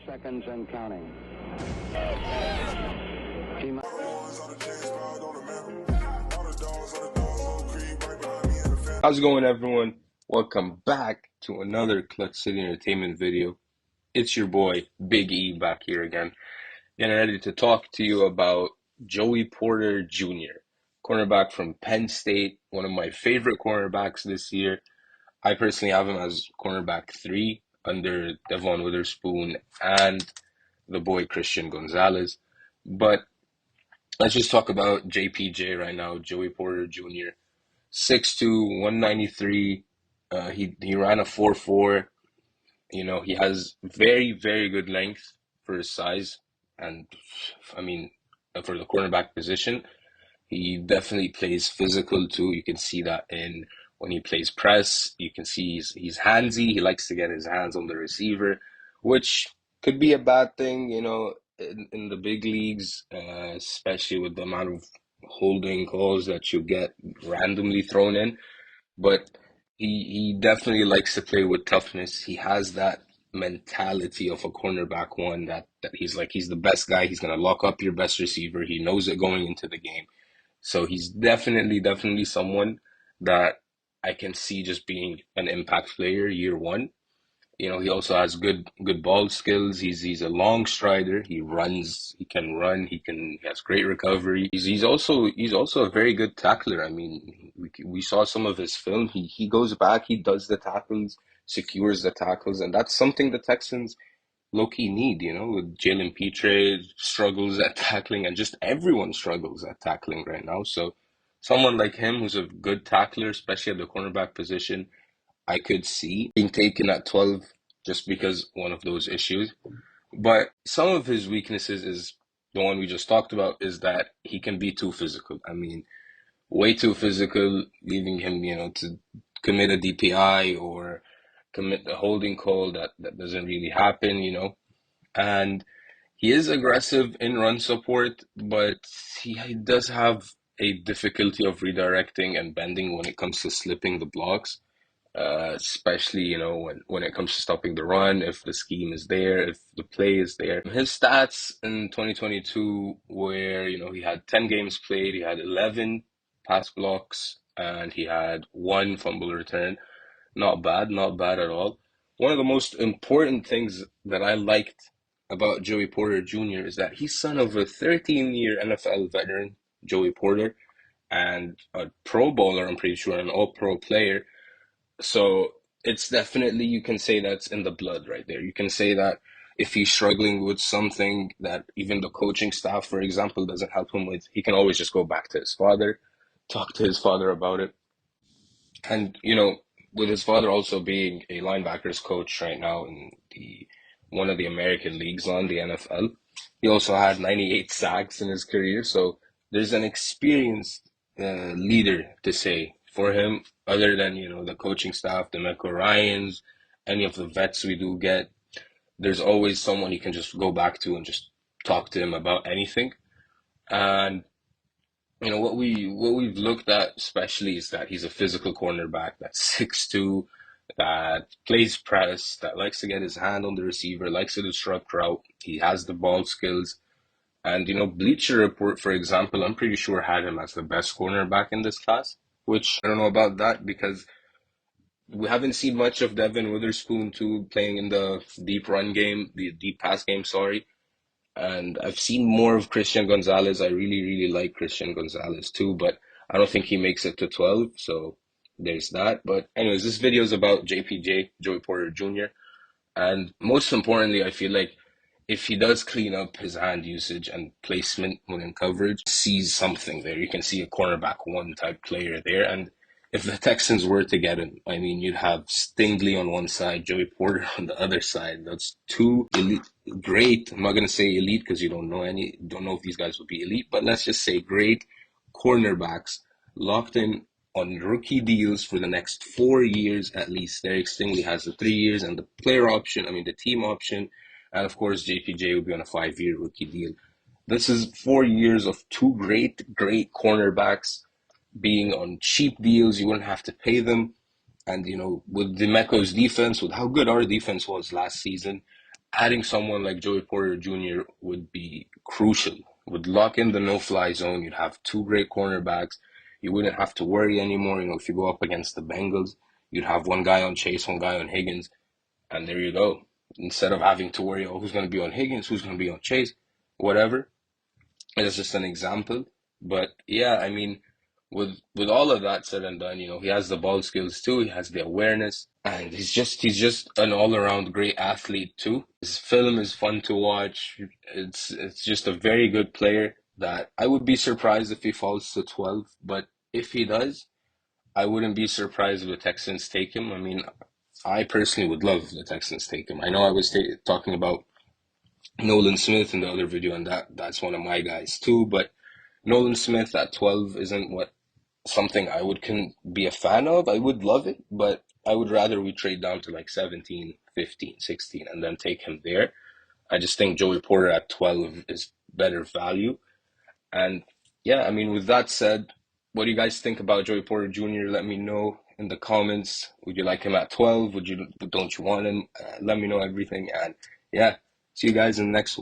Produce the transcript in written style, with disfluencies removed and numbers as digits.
seconds and counting. How's it going, everyone? Welcome back to another Clutch City Entertainment video. It's your boy, Big E, back here again, getting ready to talk to you about Joey Porter Jr., cornerback from Penn State, one of my favorite cornerbacks this year. I personally have him as cornerback 3 under Devon Witherspoon and the boy Christian Gonzalez. But let's just talk about JPJ right now, Joey Porter Jr. 6'2", 193. He ran a 4.4. He has very, very good length for his size. And I mean, for the cornerback position, he definitely plays physical too. You can see that in when he plays press. You can see he's handsy. He likes to get his hands on the receiver, which could be a bad thing, in the big leagues, especially with the amount of holding calls that you get randomly thrown in. But he definitely likes to play with toughness. He has that mentality of a cornerback one that he's the best guy. He's gonna lock up your best receiver. He knows it going into the game. So he's definitely someone that I can see just being an impact player year one. He also has good ball skills. He's a long strider. He runs. He can run. He has great recovery. He's also a very good tackler. I mean, we saw some of his film. He goes back. He does the tackles, secures the tackles, and that's something the Texans low-key need. With Jalen Petre struggles at tackling, and just everyone struggles at tackling right now. So someone like him who's a good tackler, especially at the cornerback position, I could see being taken at 12 just because one of those issues. But some of his weaknesses is the one we just talked about, is that he can be too physical. I mean, way too physical, leaving him, to commit a DPI or commit a holding call that doesn't really happen. And he is aggressive in run support, but he does have a difficulty of redirecting and bending when it comes to slipping the blocks, especially when it comes to stopping the run, if the scheme is there, if the play is there. His stats in 2022 where he had 10 games played, he had 11 pass blocks, and he had 1 fumble return. Not bad, not bad at all. One of the most important things that I liked about Joey Porter Jr. is that he's son of a 13-year NFL veteran, Joey Porter, and a Pro Bowler, I'm pretty sure, an All-Pro player. So it's definitely, you can say that's in the blood right there. You can say that if he's struggling with something that even the coaching staff, for example, doesn't help him with, he can always just go back to his father, talk to his father about it. And, with his father also being a linebackers coach right now in the one of the American leagues on the NFL, he also had 98 sacks in his career. So there's an experienced leader to say for him, other than, the coaching staff, the Mecca Ryans, any of the vets we do get. There's always someone he can just go back to and just talk to him about anything. And what we've looked at especially is that he's a physical cornerback that's 6'2", that plays press, that likes to get his hand on the receiver, likes to disrupt route. He has the ball skills. And Bleacher Report, for example, I'm pretty sure had him as the best cornerback in this class, which I don't know about that because we haven't seen much of Devin Witherspoon too playing in the deep run game, the deep pass game, sorry. And I've seen more of Christian Gonzalez. I really, really like Christian Gonzalez too, but I don't think he makes it to 12. So there's that. But anyways, this video is about JPJ, Joey Porter Jr. And most importantly, I feel like if he does clean up his hand usage and placement when in coverage, sees something there. You can see a cornerback 1 type player there. And if the Texans were to get him, I mean, you'd have Stingley on one side, Joey Porter on the other side. That's 2 elite, great. I'm not gonna say elite because you don't know if these guys would be elite, but let's just say great cornerbacks locked in on rookie deals for the next 4 years at least. Derek Stingley has the 3 years and the player option, the team option. And of course, JPJ will be on a 5-year rookie deal. This is 4 years of 2 great cornerbacks being on cheap deals. You wouldn't have to pay them. And, with Demeco's defense, with how good our defense was last season, Adding someone like Joey Porter Jr. would be crucial. Would lock in the no-fly zone. You'd have two great cornerbacks. You wouldn't have to worry anymore. If you go up against the Bengals, you'd have one guy on Chase, one guy on Higgins, and there you go. Instead of having to worry, oh, who's going to be on Higgins, who's going to be on Chase, whatever. It's just an example. But yeah, I mean, with all of that said and done, he has the ball skills too. He has the awareness, and he's just an all around great athlete too. His film is fun to watch. It's just a very good player that I would be surprised if he falls to 12, but if he does, I wouldn't be surprised if the Texans take him. I mean, I personally would love the Texans take him. I know I was talking about Nolan Smith in the other video, and that's one of my guys too, but Nolan Smith at 12 isn't what something I would can be a fan of. I would love it, but I would rather we trade down to like 17, 15, 16, and then take him there. I just think Joey Porter at 12 is better value. And yeah, I mean, with that said, what do you guys think about Joey Porter Jr.? Let me know in the comments. Would you like him at 12? Don't you want him? Let me know everything. And yeah, see you guys in the next one.